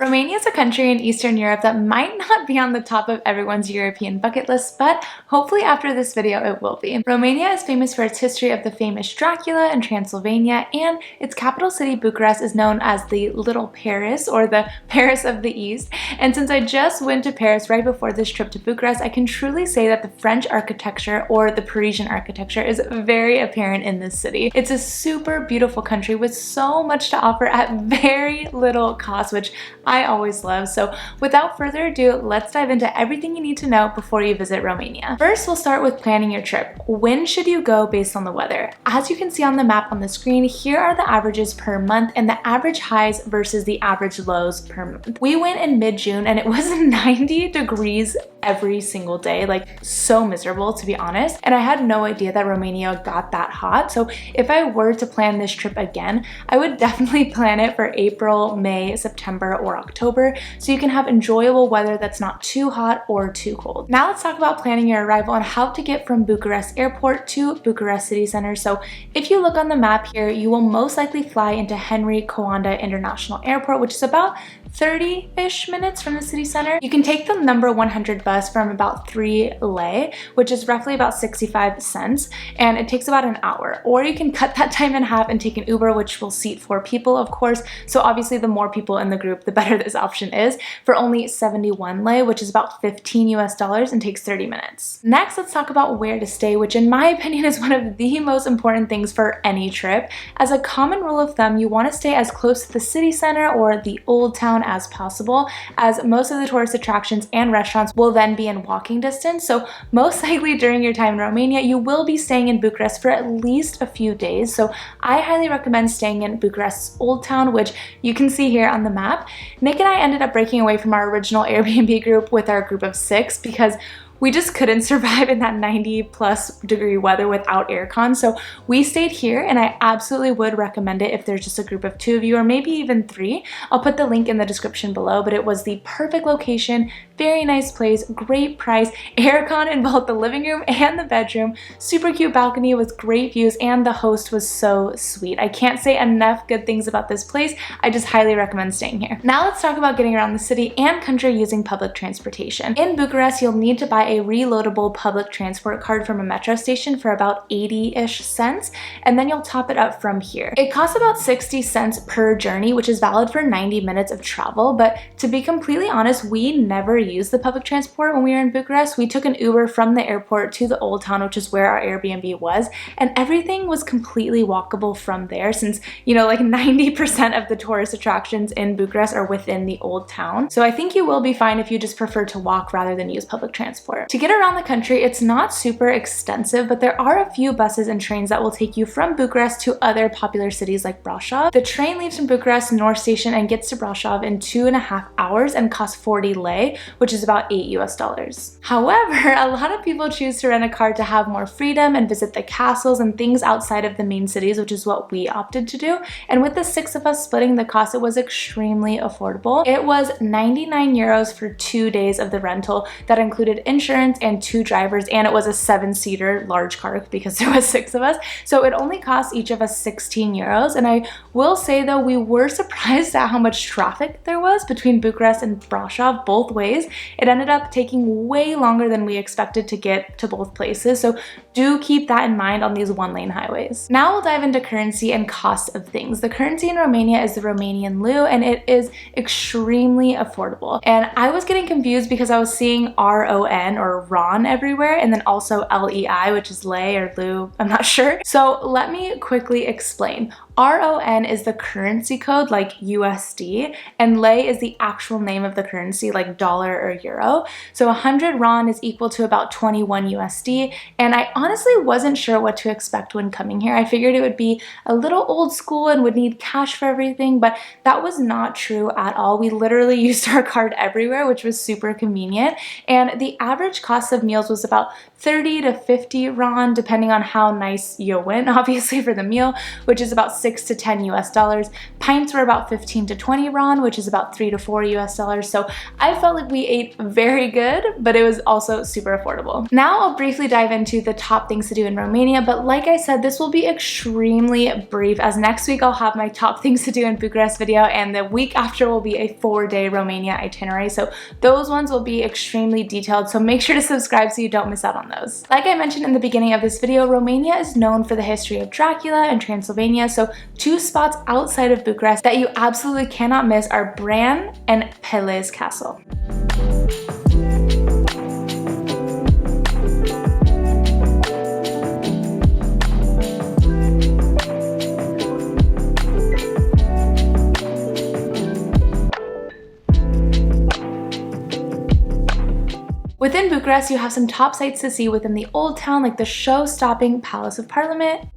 Romania is a country in Eastern Europe that might not be on the top of everyone's European bucket list, but hopefully after this video it will be. Romania is famous for its history of the famous Dracula in Transylvania, and its capital city Bucharest is known as the Little Paris, or the Paris of the East. And since I just went to Paris right before this trip to Bucharest, I can truly say that the French architecture, or the Parisian architecture, is very apparent in this city. It's a super beautiful country with so much to offer at very little cost, which I always love. So without further ado, let's dive into everything you need to know before you visit Romania. First, we'll start with planning your trip. When should you go based on the weather? As you can see on the map on the screen, here are the averages per month and the average highs versus the average lows per month. We went in mid-June and it was 90 degrees every single day, like so miserable to be honest. And I had no idea that Romania got that hot. So if I were to plan this trip again, I would definitely plan it for April, May, September, or October, so you can have enjoyable weather that's not too hot or too cold. Now let's talk about planning your arrival and how to get from Bucharest Airport to Bucharest City Center. So if you look on the map here, you will most likely fly into Henry Coanda International Airport, which is about 30-ish minutes from the city center. You can take the number 100 bus from about 3 lei, which is roughly about 65 cents, and it takes about an hour. Or you can cut that time in half and take an Uber, which will seat 4 people, of course. So obviously the more people in the group, the better this option is, for only 71 lei, which is about $15 US and takes 30 minutes. Next, let's talk about where to stay, which in my opinion is one of the most important things for any trip. As a common rule of thumb, you want to stay as close to the city center or the old town as possible, as most of the tourist attractions and restaurants will then be in walking distance. So most likely during your time in Romania, you will be staying in Bucharest for at least a few days. So I highly recommend staying in Bucharest's Old Town, which you can see here on the map. Nick and I ended up breaking away from our original Airbnb group with our group of 6 because we just couldn't survive in that 90+ degree weather without aircon. So we stayed here, and I absolutely would recommend it if there's just a group of 2 of you or maybe even 3. I'll put the link in the description below, but it was the perfect location, very nice place, great price, aircon in both the living room and the bedroom, super cute balcony with great views, and the host was so sweet. I can't say enough good things about this place. I just highly recommend staying here. Now let's talk about getting around the city and country using public transportation. In Bucharest, you'll need to buy a reloadable public transport card from a metro station for about 80-ish cents, and then you'll top it up from here. It costs about 60 cents per journey, which is valid for 90 minutes of travel, but to be completely honest, we never used the public transport when we were in Bucharest. We took an Uber from the airport to the Old Town, which is where our Airbnb was, and everything was completely walkable from there since, you know, like 90% of the tourist attractions in Bucharest are within the Old Town. So I think you will be fine if you just prefer to walk rather than use public transport. To get around the country, it's not super extensive, but there are a few buses and trains that will take you from Bucharest to other popular cities like Brașov. The train leaves from Bucharest North Station and gets to Brașov in 2.5 hours and costs 40 lei, which is about $8 US. However, a lot of people choose to rent a car to have more freedom and visit the castles and things outside of the main cities, which is what we opted to do. And with the 6 of us splitting the cost, it was extremely affordable. It was 99 euros for 2 days of the rental that included insurance and 2 drivers, and it was a 7-seater large car because there was 6 of us. So it only cost each of us 16 euros. And I will say though, we were surprised at how much traffic there was between Bucharest and Brașov both ways. It ended up taking way longer than we expected to get to both places. So do keep that in mind on these 1-lane highways. Now we'll dive into currency and cost of things. The currency in Romania is the Romanian leu, and it is extremely affordable. And I was getting confused because I was seeing RON or RON everywhere, and then also LEI, which is lei or leu, I'm not sure. So let me quickly explain. RON is the currency code, like USD, and lei is the actual name of the currency, like dollar or euro. So 100 RON is equal to about 21 USD, and I honestly wasn't sure what to expect when coming here. I figured it would be a little old school and would need cash for everything, but that was not true at all. We literally used our card everywhere, which was super convenient, and the average average cost of meals was about 30 to 50 RON, depending on how nice you went, obviously, for the meal, which is about 6 to 10 US dollars. Pints were about 15 to 20 RON, which is about 3 to 4 US dollars. So I felt like we ate very good, but it was also super affordable. Now I'll briefly dive into the top things to do in Romania, but like I said, this will be extremely brief, as next week I'll have my top things to do in Bucharest video, and the week after will be a 4-day Romania itinerary. So those ones will be extremely detailed, so make sure to subscribe so you don't miss out on those. Like I mentioned in the beginning of this video, Romania is known for the history of Dracula and Transylvania, so 2 spots outside of Bucharest that you absolutely cannot miss are Bran and Pele's Castle. Within Bucharest, you have some top sites to see within the old town, like the show-stopping Palace of Parliament,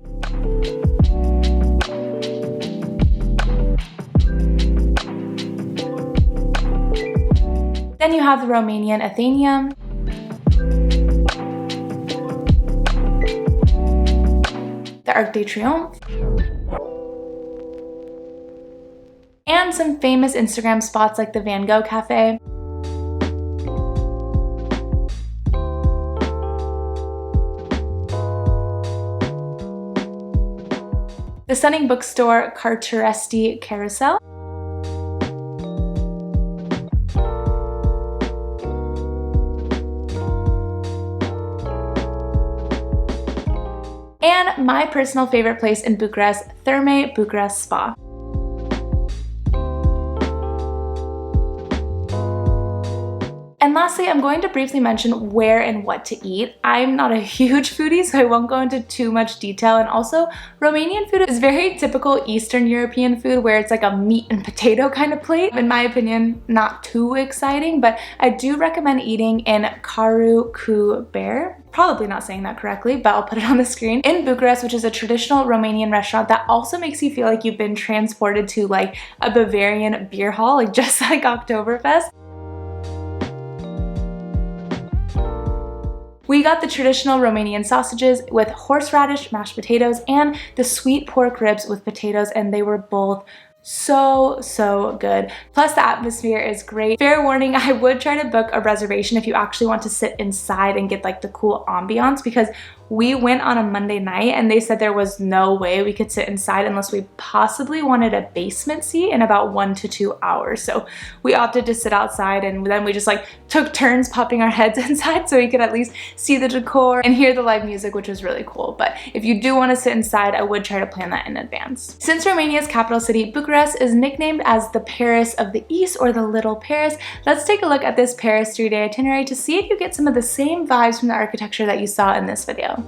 then you have the Romanian Athenaeum, the Arc de Triomphe, and some famous Instagram spots like the Van Gogh Cafe, the stunning bookstore Carteresti Carousel, and my personal favorite place in Bucharest, Thermae Bucharest Spa. And lastly, I'm going to briefly mention where and what to eat. I'm not a huge foodie, so I won't go into too much detail. And also, Romanian food is very typical Eastern European food, where it's like a meat and potato kind of plate. In my opinion, not too exciting, but I do recommend eating in Caru cu Bear. Probably not saying that correctly, but I'll put it on the screen. In Bucharest, which is a traditional Romanian restaurant that also makes you feel like you've been transported to like a Bavarian beer hall, like just like Oktoberfest. We got the traditional Romanian sausages with horseradish mashed potatoes and the sweet pork ribs with potatoes, and they were both so good. Plus the atmosphere is great. Fair warning, I would try to book a reservation if you actually want to sit inside and get like the cool ambiance, because we went on a Monday night and they said there was no way we could sit inside unless we possibly wanted a basement seat in about 1 to 2 hours. So we opted to sit outside, and then we just like took turns popping our heads inside so we could at least see the decor and hear the live music, which was really cool. But if you do want to sit inside, I would try to plan that in advance. Since Romania's capital city, Bucharest, is nicknamed as the Paris of the East, or the Little Paris, let's take a look at this Paris 3-day itinerary to see if you get some of the same vibes from the architecture that you saw in this video.